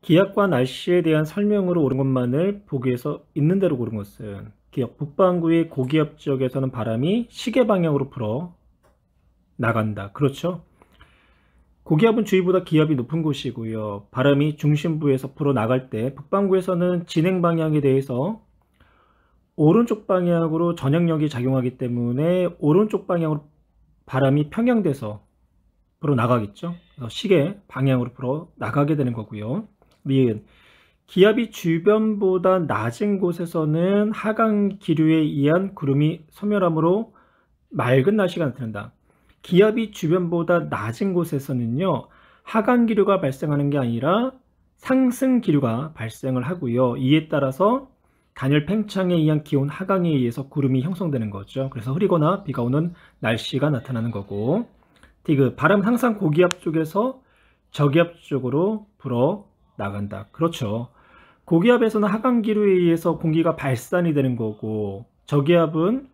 기압과 날씨에 대한 설명으로 옳은 것만을 보기에서 있는 대로 고른 것은 기압 북반구의 고기압 지역에서는 바람이 시계 방향으로 불어 나간다. 그렇죠? 고기압은 주위보다 기압이 높은 곳이고요. 바람이 중심부에서 불어 나갈 때 북반구에서는 진행 방향에 대해서 오른쪽 방향으로 전향력이 작용하기 때문에 오른쪽 방향으로 바람이 평형돼서 불어 나가겠죠. 그래서 시계 방향으로 불어 나가게 되는 거고요. 미은 기압이 주변보다 낮은 곳에서는 하강 기류에 의한 구름이 소멸하므로 맑은 날씨가 나타난다. 기압이 주변보다 낮은 곳에서는요, 하강 기류가 발생하는 게 아니라 상승 기류가 발생을 하고요. 이에 따라서 단열 팽창에 의한 기온 하강에 의해서 구름이 형성되는 거죠. 그래서 흐리거나 비가 오는 날씨가 나타나는 거고, 디귿 바람은 항상 고기압 쪽에서 저기압 쪽으로 불어 나간다. 그렇죠. 고기압에서는 하강 기류에 의해서 공기가 발산이 되는 거고, 저기압은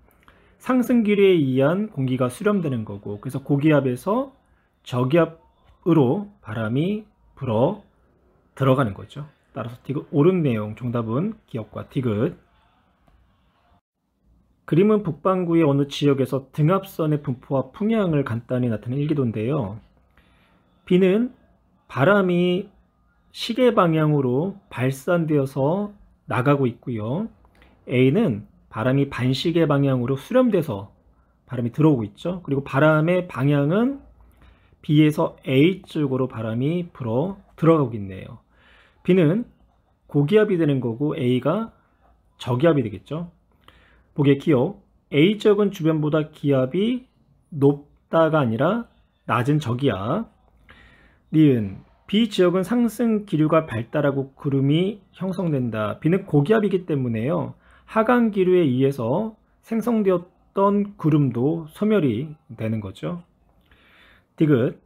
상승 기류에 의한 공기가 수렴되는 거고, 그래서 고기압에서 저기압으로 바람이 불어 들어가는 거죠. 따라서 디귿 옳은 내용, 정답은 기압과 디귿. 그림은 북반구의 어느 지역에서 등압선의 분포와 풍향을 간단히 나타낸 일기도인데요. B는 바람이 시계 방향으로 발산되어서 나가고 있고요. A는 바람이 반시계 방향으로 수렴돼서 바람이 들어오고 있죠. 그리고 바람의 방향은 B에서 A 쪽으로 바람이 불어 들어가고 있네요. B는 고기압이 되는 거고 A가 저기압이 되겠죠. 보기의 기억, A 지역은 주변보다 기압이 높다가 아니라 낮은 저기압. 니은 B 지역은 상승 기류가 발달하고 구름이 형성된다. B는 고기압이기 때문에요. 하강 기류에 의해서 생성되었던 구름도 소멸이 되는 거죠. 디귿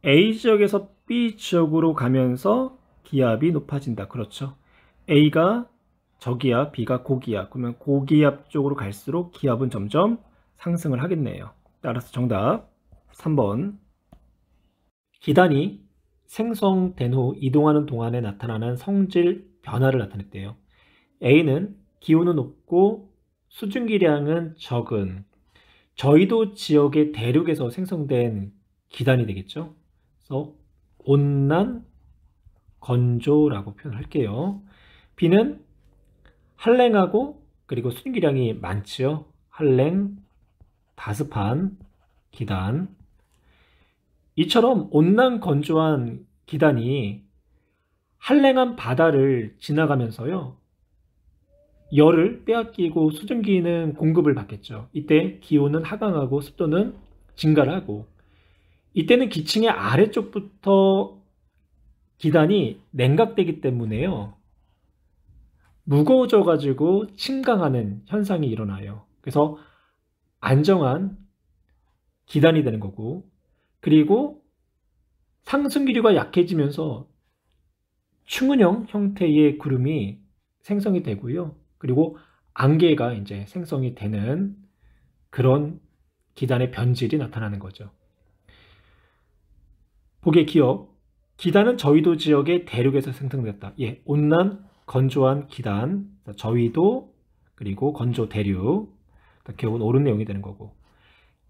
A 지역에서 B 지역으로 가면서 기압이 높아진다. 그렇죠. A가 저기압, B가 고기압. 그러면 고기압 쪽으로 갈수록 기압은 점점 상승을 하겠네요. 따라서 정답 3번. 기단이 생성된 후 이동하는 동안에 나타나는 성질 변화를 나타냈대요. A는 기온은 높고 수증기량은 적은 저위도 지역의 대륙에서 생성된 기단이 되겠죠. 그래서 온난 건조라고 표현할게요. B는 한랭하고 그리고 수증기량이 많지요. 한랭, 다습한 기단. 이처럼 온난 건조한 기단이 한랭한 바다를 지나가면서요, 열을 빼앗기고 수증기는 공급을 받겠죠. 이때 기온은 하강하고 습도는 증가를 하고, 이때는 기층의 아래쪽부터 기단이 냉각되기 때문에요, 무거워져 가지고 침강하는 현상이 일어나요. 그래서 안정한 기단이 되는 거고, 그리고 상승기류가 약해지면서 충은형 형태의 구름이 생성이 되고요. 그리고 안개가 이제 생성이 되는 그런 기단의 변질이 나타나는 거죠. 보기의 기억, 기단은 저위도 지역의 대륙에서 생성됐다. 예, 온난 건조한 기단, 저위도 그리고 건조 대륙. 기억은 옳은 내용이 되는 거고,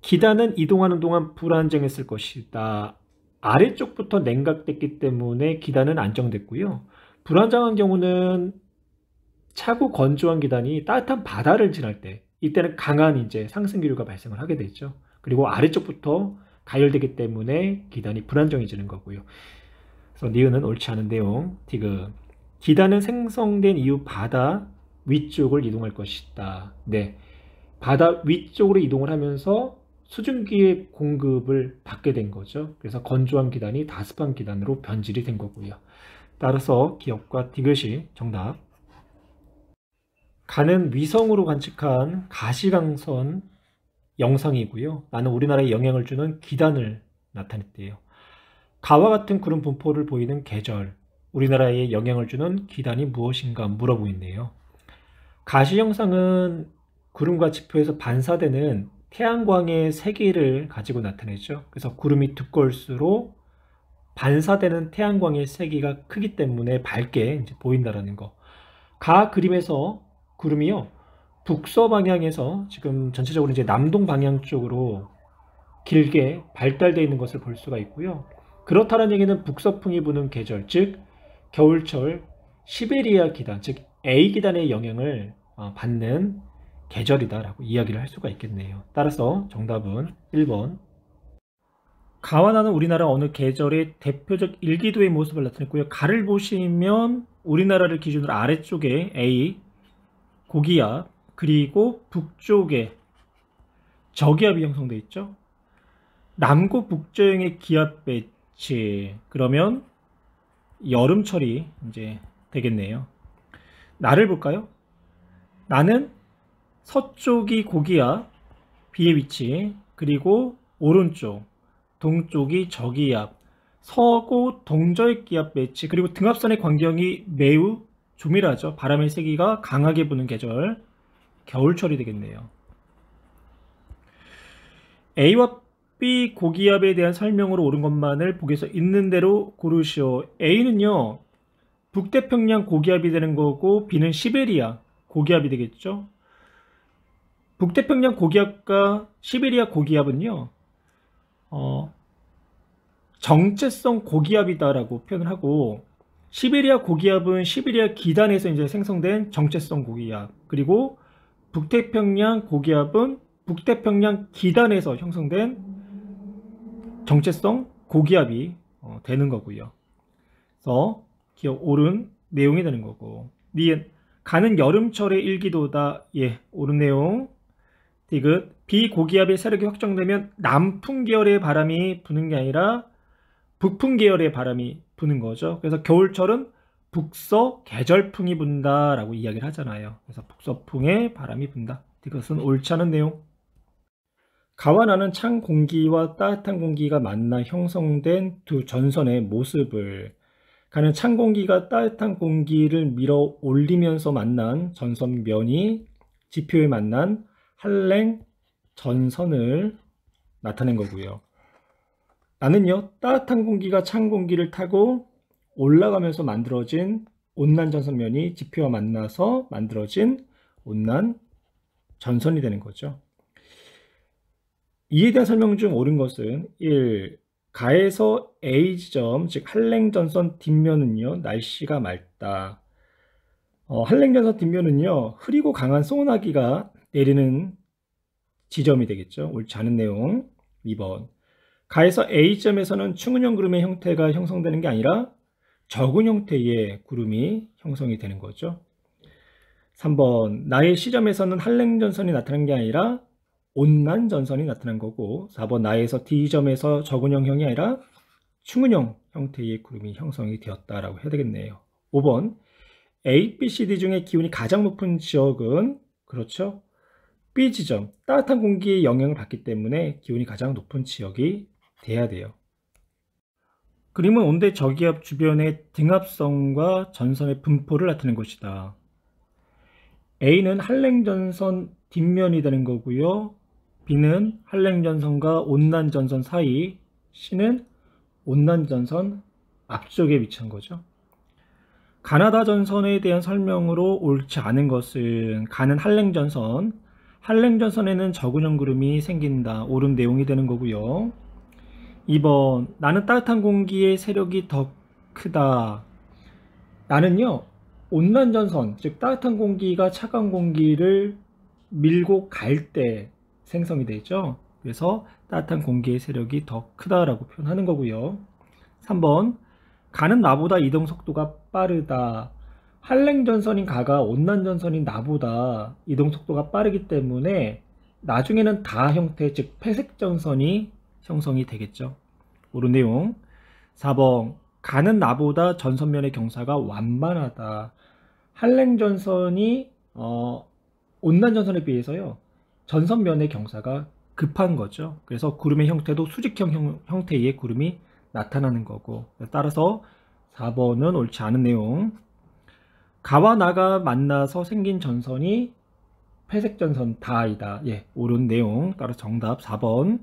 기단은 이동하는 동안 불안정했을 것이다. 아래쪽부터 냉각됐기 때문에 기단은 안정됐고요. 불안정한 경우는 차고 건조한 기단이 따뜻한 바다를 지날 때, 이때는 강한 이제 상승기류가 발생을 하게 되죠. 그리고 아래쪽부터 가열되기 때문에 기단이 불안정해지는 거고요. 그래서 니은은 옳지 않은 내용. 디귿 기단은 생성된 이후 바다 위쪽을 이동할 것이다. 네, 바다 위쪽으로 이동을 하면서 수증기의 공급을 받게 된 거죠. 그래서 건조한 기단이 다습한 기단으로 변질이 된 거고요. 따라서 기억과 디귿이 정답. 가는 위성으로 관측한 가시광선 영상이고요. 나는 우리나라에 영향을 주는 기단을 나타냈대요. 가와 같은 구름 분포를 보이는 계절, 우리나라에 영향을 주는 기단이 무엇인가 물어보고 있네요. 가시 영상은 구름과 지표에서 반사되는 태양광의 세기를 가지고 나타내죠. 그래서 구름이 두꺼울수록 반사되는 태양광의 세기가 크기 때문에 밝게 이제 보인다라는 거. 가 그림에서 구름이요, 북서 방향에서 지금 전체적으로 이제 남동 방향 쪽으로 길게 발달되어 있는 것을 볼 수가 있고요. 그렇다는 얘기는 북서풍이 부는 계절, 즉 겨울철 시베리아 기단, 즉 A 기단의 영향을 받는 계절이다라고 이야기를 할 수가 있겠네요. 따라서 정답은 1번. 가와 나는 우리나라 어느 계절의 대표적 일기도의 모습을 나타냈고요. 가를 보시면 우리나라를 기준으로 아래쪽에 A, 고기압, 그리고 북쪽에 저기압이 형성되어 있죠. 남고 북저형의 기압 배치, 그러면 여름철이 이제 되겠네요. 나를 볼까요? 나는 서쪽이 고기압, B의 위치, 그리고 오른쪽 동쪽이 저기압, 서고 동저의 기압 배치, 그리고 등압선의 광경이 매우 조밀하죠. 바람의 세기가 강하게 부는 계절, 겨울철이 되겠네요. A와 B 고기압에 대한 설명으로 옳은 것만을 보기에서 있는 대로 고르시오. A는요, 북태평양 고기압이 되는 거고, B는 시베리아 고기압이 되겠죠. 북태평양 고기압과 시베리아 고기압은요, 정체성 고기압이다라고 표현을 하고, 시베리아 고기압은 시베리아 기단에서 이제 생성된 정체성 고기압, 그리고 북태평양 고기압은 북태평양 기단에서 형성된 정체성 고기압이 되는 거고요. 그래서 기억 옳은 내용이 되는 거고, 니은 가는 여름철의 일기도다. 예, 옳은 내용. 디귿 비고기압의 세력이 확정되면 남풍 계열의 바람이 부는 게 아니라 북풍 계열의 바람이 부는 거죠. 그래서 겨울철은 북서 계절풍이 분다라고 이야기를 하잖아요. 그래서 북서풍의 바람이 분다. 이것은 옳지 않은 내용. 가와 나는 찬 공기와 따뜻한 공기가 만나 형성된 두 전선의 모습을, 가는 찬 공기가 따뜻한 공기를 밀어 올리면서 만난 전선면이 지표에 만난 한랭 전선을 나타낸 거고요. 나는요, 따뜻한 공기가 찬 공기를 타고 올라가면서 만들어진 온난 전선면이 지표와 만나서 만들어진 온난 전선이 되는 거죠. 이에 대한 설명 중 옳은 것은 1. 가에서 A 지점, 즉 한랭전선 뒷면은요, 날씨가 맑다. 한랭전선 뒷면은요, 흐리고 강한 소나기가 내리는 지점이 되겠죠. 옳지 않은 내용. 2번. 가에서 A점에서는 충은형 구름의 형태가 형성되는 게 아니라 적은 형태의 구름이 형성이 되는 거죠. 3번. 나의 C점에서는 한랭전선이 나타난 게 아니라 온난 전선이 나타난 거고, 4번. 나에서 D점에서 적은형이 아니라 충은형 형태의 구름이 형성이 되었다라고 해야 되겠네요. 5번. A, B, C, D 중에 기온이 가장 높은 지역은, 그렇죠, B지점, 따뜻한 공기의 영향을 받기 때문에 기온이 가장 높은 지역이 돼야 돼요. 그림은 온대 저기압 주변의 등압선과 전선의 분포를 나타낸 것이다. A는 한랭전선 뒷면이 되는 거고요. B는 한랭전선과 온난전선 사이, C는 온난전선 앞쪽에 위치한 거죠. 가나다 전선에 대한 설명으로 옳지 않은 것은 가는 한랭전선, 한랭전선에는 적은형 구름이 생긴다. 옳은 내용이 되는 거고요. 2번. 나는 따뜻한 공기의 세력이 더 크다. 나는요, 온난전선, 즉 따뜻한 공기가 차가운 공기를 밀고 갈 때 생성이 되죠. 그래서 따뜻한 공기의 세력이 더 크다라고 표현하는 거고요. 3번. 가는 나보다 이동 속도가 빠르다. 한랭전선인 가가 온난전선인 나보다 이동 속도가 빠르기 때문에 나중에는 다 형태, 즉 회색전선이 형성이 되겠죠. 옳은 내용. 4번. 가는 나보다 전선면의 경사가 완만하다. 한랭전선이 온난전선에 비해서요, 전선면의 경사가 급한 거죠. 그래서 구름의 형태도 수직형 형태의 구름이 나타나는 거고, 따라서 4번은 옳지 않은 내용. 가와 나가 만나서 생긴 전선이 회색전선 다이다. 예, 옳은 내용. 따라서 정답 4번.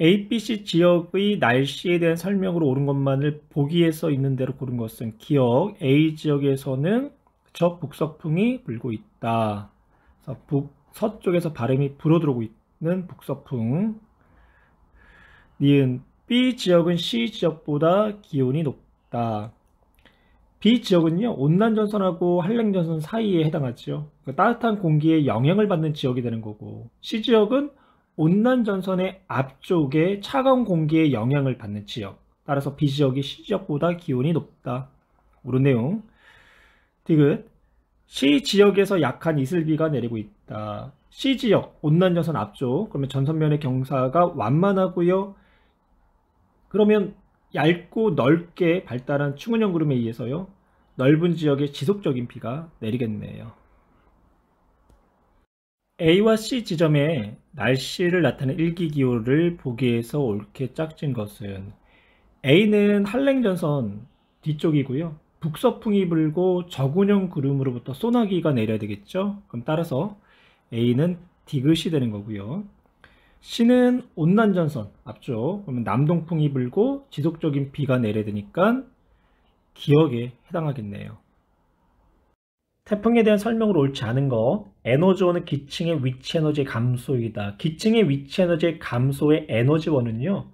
A, B, C 지역의 날씨에 대한 설명으로 옳은 것만을 보기에 써 있는 대로 고른 것은 기억 A 지역에서는 저 북서풍이 불고 있다. 그래서 서쪽에서 바람이 불어들어오고 있는 북서풍. 니은 B 지역은 C 지역보다 기온이 높다. B 지역은요, 온난전선하고 한랭전선 사이에 해당하죠. 그러니까 따뜻한 공기에 영향을 받는 지역이 되는 거고, C 지역은 온난전선의 앞쪽에 차가운 공기에 영향을 받는 지역. 따라서 B 지역이 C 지역보다 기온이 높다. 옳은 내용. 디귿. C 지역에서 약한 이슬비가 내리고 있다. C 지역, 온난전선 앞쪽. 그러면 전선면의 경사가 완만하고요. 그러면 얇고 넓게 발달한 충은형 구름에 의해서요, 넓은 지역에 지속적인 비가 내리겠네요. A와 C 지점에 날씨를 나타내는 일기기호를 보기에서 옳게 짝진 것은 A는 한랭전선 뒤쪽이고요. 북서풍이 불고 저군형 구름으로부터 소나기가 내려야 되겠죠. 그럼 따라서 A는 디귿이 되는 거고요. C는 온난전선 앞쪽, 그러면 남동풍이 불고 지속적인 비가 내려야 되니까 기역에 해당하겠네요. 태풍에 대한 설명으로 옳지 않은 거, 에너지원은 기층의 위치 에너지의 감소이다. 기층의 위치 에너지의 감소의 에너지원은요,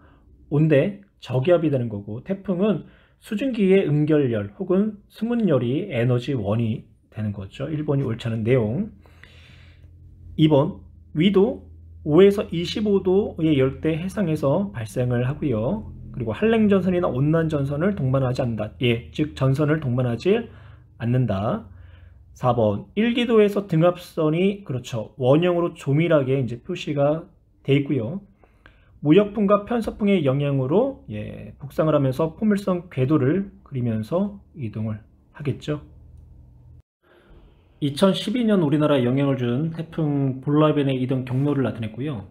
온대, 저기압이 되는 거고, 태풍은 수증기의 음결열 혹은 수문열이 에너지원이 되는 거죠. 1번이 옳지 않은 내용. 2번, 위도 5에서 25도의 열대 해상에서 발생을 하고요. 그리고 한랭전선이나 온난전선을 동반하지 않는다. 예, 즉 전선을 동반하지 않는다. 4번, 1기도에서 등압선이 그렇죠, 원형으로 조밀하게 이제 표시가 돼 있고요. 무역풍과 편서풍의 영향으로 북상을 하면서 포물선 궤도를 그리면서 이동을 하겠죠. 2012년 우리나라에 영향을 준 태풍 볼라벤의 이동 경로를 나타냈고요.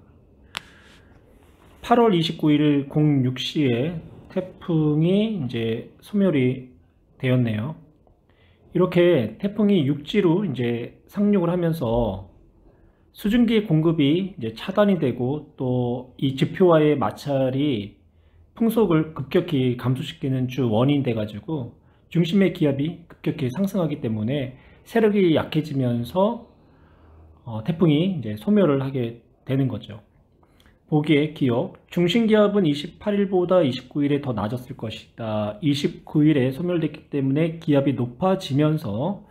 8월 29일 06시에 태풍이 이제 소멸이 되었네요. 이렇게 태풍이 육지로 이제 상륙을 하면서 수증기 공급이 이제 차단이 되고 또 이 지표와의 마찰이 풍속을 급격히 감소시키는 주 원인이 돼가지고 중심의 기압이 급격히 상승하기 때문에 세력이 약해지면서 태풍이 이제 소멸을 하게 되는 거죠. 보기에 기억, 중심기압은 28일보다 29일에 더 낮았을 것이다. 29일에 소멸됐기 때문에 기압이 높아지면서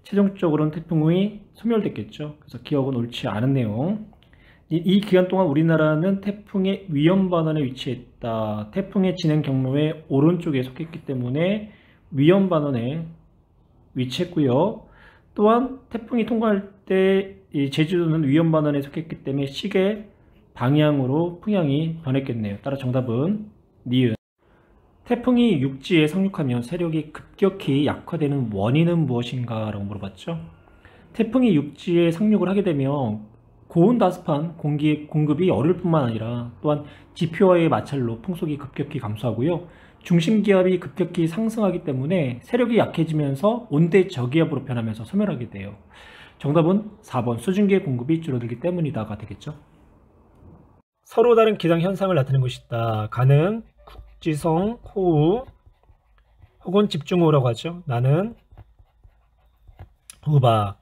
최종적으로는 태풍이 소멸됐겠죠. 그래서 기억은 옳지 않은 내용. 이 기간 동안 우리나라는 태풍의 위험반원에 위치했다. 태풍의 진행 경로의 오른쪽에 속했기 때문에 위험반원에 위치했고요. 또한 태풍이 통과할 때 이 제주도는 위험반원에 속했기 때문에 시계 방향으로 풍향이 변했겠네요. 따라 정답은 니은. 태풍이 육지에 상륙하면 세력이 급격히 약화되는 원인은 무엇인가 라고 물어봤죠. 태풍이 육지에 상륙을 하게 되면 고온다습한 공기의 공급이 어려울 뿐만 아니라 또한 지표와의 마찰로 풍속이 급격히 감소하고요. 중심기압이 급격히 상승하기 때문에 세력이 약해지면서 온대 저기압으로 변하면서 소멸하게 돼요. 정답은 4번 수증기의 공급이 줄어들기 때문이다가 되겠죠. 서로 다른 기상 현상을 나타내는 것이다. 가능, 국지성 호우 혹은 집중호우라고 하죠. 나는 우박.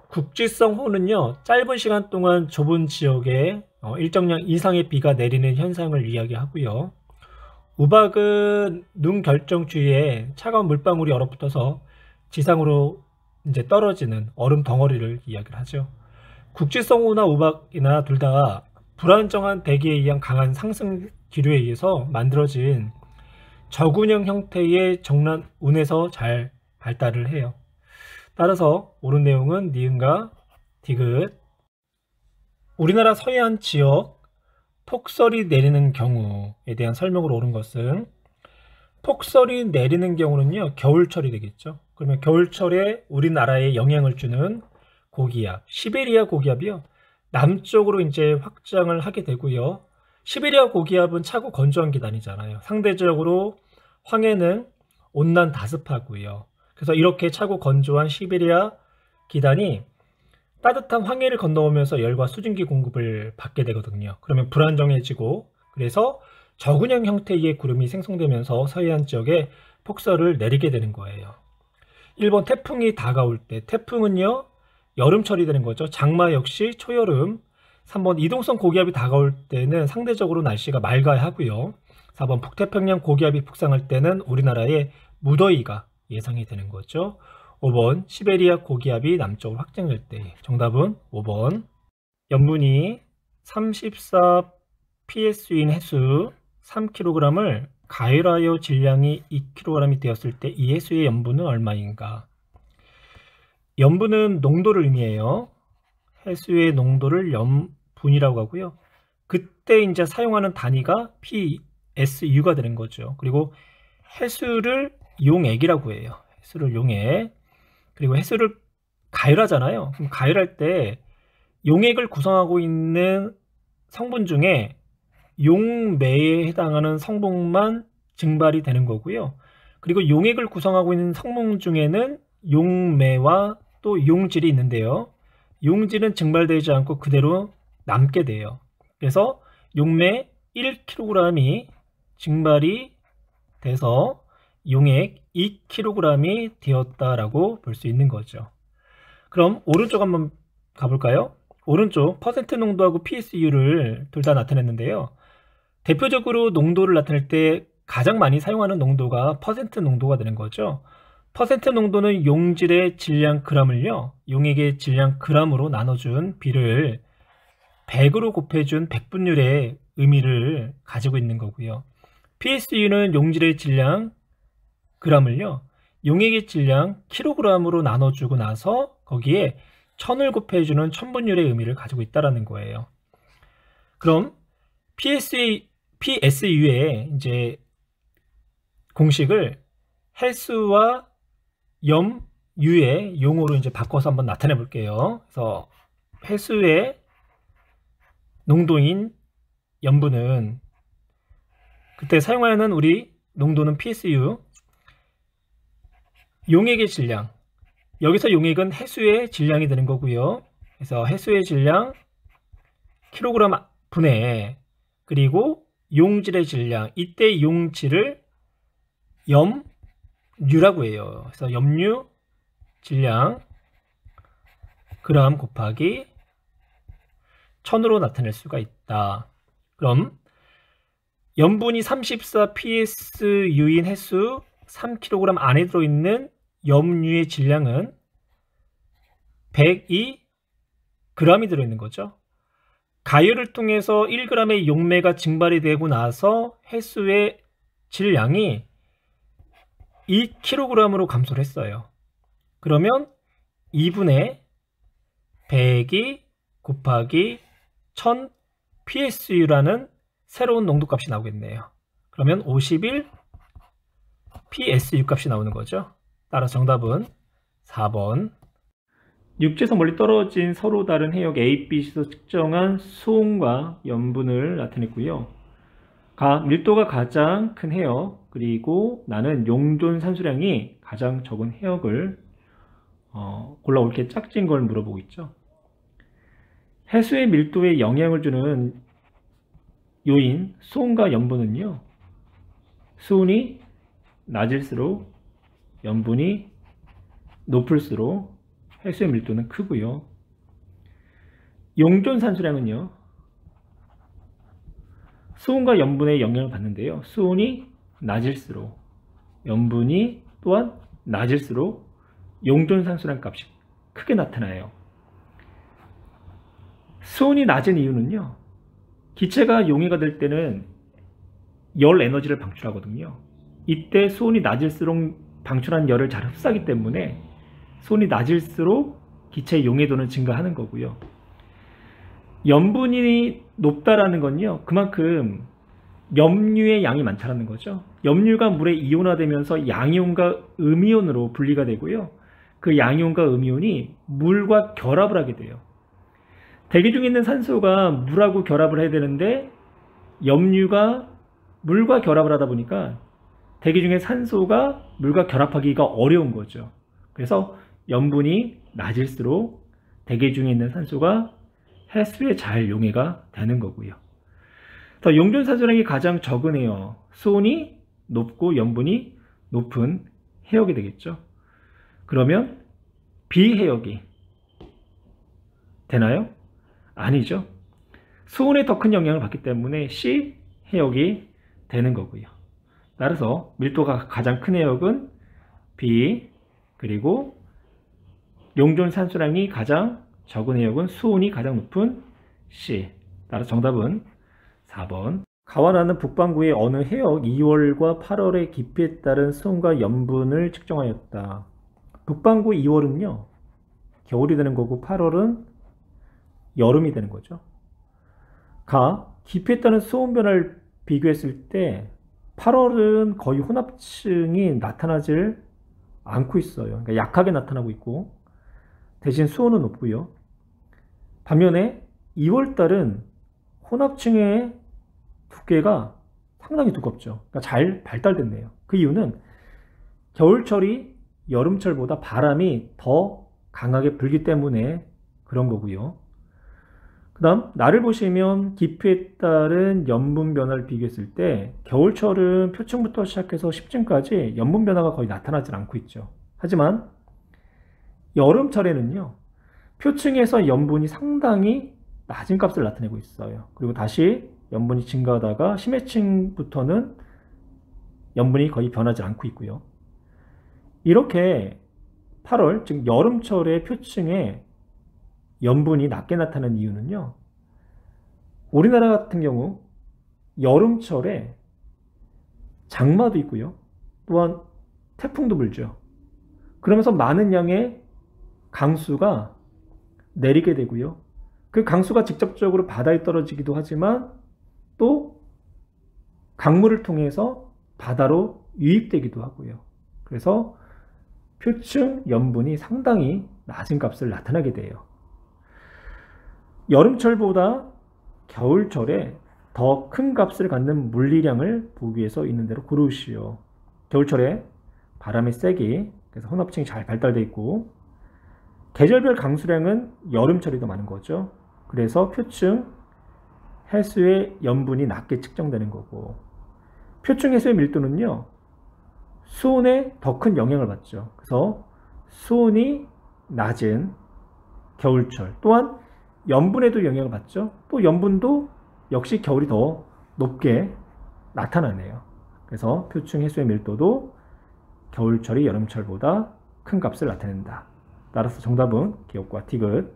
국지성 호우는요, 짧은 시간 동안 좁은 지역에 일정량 이상의 비가 내리는 현상을 이야기하고요. 우박은 눈 결정 주위에 차가운 물방울이 얼어붙어서 지상으로 이제 떨어지는 얼음 덩어리를 이야기를 하죠. 국지성 호우나 우박이나 둘 다 불안정한 대기에 의한 강한 상승 기류에 의해서 만들어진 저군형 형태의 정란 운에서 잘 발달을 해요. 따라서 옳은 내용은 니은과 디귿. 우리나라 서해안 지역 폭설이 내리는 경우에 대한 설명으로 옳은 것은 폭설이 내리는 경우는요, 겨울철이 되겠죠. 그러면 겨울철에 우리나라에 영향을 주는 고기압, 시베리아 고기압이요, 남쪽으로 이제 확장을 하게 되고요. 시베리아 고기압은 차고 건조한 기단이잖아요. 상대적으로 황해는 온난 다습하고요. 그래서 이렇게 차고 건조한 시베리아 기단이 따뜻한 황해를 건너오면서 열과 수증기 공급을 받게 되거든요. 그러면 불안정해지고 그래서 저근형 형태의 구름이 생성되면서 서해안 지역에 폭설을 내리게 되는 거예요. 1번 태풍이 다가올 때, 태풍은요 여름철이 되는 거죠. 장마 역시 초여름. 3번 이동성 고기압이 다가올 때는 상대적으로 날씨가 맑아야 하고요. 4번 북태평양 고기압이 북상할 때는 우리나라에 무더위가 예상이 되는 거죠. 5번 시베리아 고기압이 남쪽으로 확장될 때. 정답은 5번. 염분이 34 PS인 해수 3kg을 가열하여 질량이 2kg이 되었을 때 이 해수의 염분은 얼마인가? 염분은 농도를 의미해요. 해수의 농도를 염분이라고 하고요. 그때 이제 사용하는 단위가 PSU가 되는 거죠. 그리고 해수를 용액이라고 해요. 해수를 용액. 그리고 해수를 가열하잖아요. 그럼 가열할 때 용액을 구성하고 있는 성분 중에 용매에 해당하는 성분만 증발이 되는 거고요. 그리고 용액을 구성하고 있는 성분 중에는 용매와 또 용질이 있는데요. 용질은 증발되지 않고 그대로 남게 돼요. 그래서 용매 1kg이 증발이 돼서 용액 2kg이 되었다라고 볼 수 있는 거죠. 그럼 오른쪽 한번 가볼까요? 오른쪽 퍼센트 농도하고 PSU를 둘 다 나타냈는데요. 대표적으로 농도를 나타낼 때 가장 많이 사용하는 농도가 퍼센트 농도가 되는 거죠. 퍼센트 농도는 용질의 질량 g을요, 용액의 질량 g으로 나눠준 비를 100으로 곱해준 백분율의 의미를 가지고 있는 거고요. PSU는 용질의 질량 g을요, 용액의 질량 kg으로 나눠주고 나서 거기에 1000을 곱해주는 천분율의 의미를 가지고 있다는 거예요. 그럼 PSU의 이제 공식을 해수와 염유의 용어로 이제 바꿔서 한번 나타내 볼게요. 그래서 해수의 농도인 염분은 그때 사용하는 우리 농도는 PSU, 용액의 질량, 여기서 용액은 해수의 질량이 되는 거고요. 그래서 해수의 질량 kg 분해, 그리고 용질의 질량, 이때 용질을 염유라고 해요. 그래서 염유 질량 그램 곱하기 1000으로 나타낼 수가 있다. 그럼 염분이 34 PSU인 해수 3kg 안에 들어있는 염유의 질량은 102g이 들어있는 거죠. 가열을 통해서 1g의 용매가 증발이 되고 나서 해수의 질량이 2kg으로 감소를 했어요. 그러면 2분의 102 곱하기 1000 PSU라는 새로운 농도값이 나오겠네요. 그러면 51 PSU 값이 나오는 거죠. 따라서 정답은 4번. 육지에서 멀리 떨어진 서로 다른 해역 A, B에서 측정한 수온과 염분을 나타냈고요. 밀도가 가장 큰 해역, 그리고 나는 용존 산수량이 가장 적은 해역을 골라 옳게 짝진 걸 물어보고 있죠. 해수의 밀도에 영향을 주는 요인 수온과 염분은요, 수온이 낮을수록 염분이 높을수록 해수의 밀도는 크고요. 용존 산수량은요, 수온과 염분의 영향을 받는데요. 수온이 낮을수록 염분이 또한 낮을수록 용존 산수량 값이 크게 나타나요. 수온이 낮은 이유는요, 기체가 용해가 될 때는 열 에너지를 방출하거든요. 이때 수온이 낮을수록 방출한 열을 잘 흡수하기 때문에 수온이 낮을수록 기체의 용해도는 증가하는 거고요. 염분이 높다라는 건요, 그만큼 염류의 양이 많다는 거죠. 염류가 물에 이온화되면서 양이온과 음이온으로 분리가 되고요. 그 양이온과 음이온이 물과 결합을 하게 돼요. 대기 중에 있는 산소가 물하고 결합을 해야 되는데 염류가 물과 결합을 하다 보니까 대기 중에 산소가 물과 결합하기가 어려운 거죠. 그래서 염분이 낮을수록 대기 중에 있는 산소가 해수에 잘 용해가 되는 거고요. 더 용존산소량이 가장 적은 해역, 수온이 높고 염분이 높은 해역이 되겠죠. 그러면 비해역이 되나요? 아니죠. 수온에 더 큰 영향을 받기 때문에 C 해역이 되는 거고요. 따라서 밀도가 가장 큰 해역은 B, 그리고 용존 산소량이 가장 적은 해역은 수온이 가장 높은 C. 따라서 정답은 4번. 가와나는 북반구의 어느 해역 2월과 8월의 깊이에 따른 수온과 염분을 측정하였다. 북반구 2월은요, 겨울이 되는 거고 8월은 여름이 되는 거죠. 깊이에 따른 수온 변화를 비교했을 때 8월은 거의 혼합층이 나타나질 않고 있어요. 그러니까 약하게 나타나고 있고 대신 수온은 높고요. 반면에 2월달은 혼합층의 두께가 상당히 두껍죠. 그러니까 잘 발달됐네요. 그 이유는 겨울철이 여름철보다 바람이 더 강하게 불기 때문에 그런 거고요. 그 다음 날을 보시면 깊이에 따른 염분 변화를 비교했을 때 겨울철은 표층부터 시작해서 10층까지 염분 변화가 거의 나타나지 않고 있죠. 하지만 여름철에는요, 표층에서 염분이 상당히 낮은 값을 나타내고 있어요. 그리고 다시 염분이 증가하다가 심해층부터는 염분이 거의 변하지 않고 있고요. 이렇게 8월, 즉 여름철의 표층에 염분이 낮게 나타나는 이유는요, 우리나라 같은 경우 여름철에 장마도 있고요, 또한 태풍도 불죠. 그러면서 많은 양의 강수가 내리게 되고요, 그 강수가 직접적으로 바다에 떨어지기도 하지만 또 강물을 통해서 바다로 유입되기도 하고요. 그래서 표층 염분이 상당히 낮은 값을 나타나게 돼요. 여름철보다 겨울철에 더 큰 값을 갖는 물리량을 보기위해서 있는 대로 고르시오. 겨울철에 바람이 세게, 그래서 혼합층이 잘 발달되어 있고 계절별 강수량은 여름철이 더 많은 거죠. 그래서 표층 해수의 염분이 낮게 측정되는 거고, 표층 해수의 밀도는요, 수온에 더 큰 영향을 받죠. 그래서 수온이 낮은 겨울철, 또한 염분에도 영향을 받죠. 또 염분도 역시 겨울이 더 높게 나타나네요. 그래서 표층 해수의 밀도도 겨울철이 여름철보다 큰 값을 나타낸다. 따라서 정답은 기역과 티귿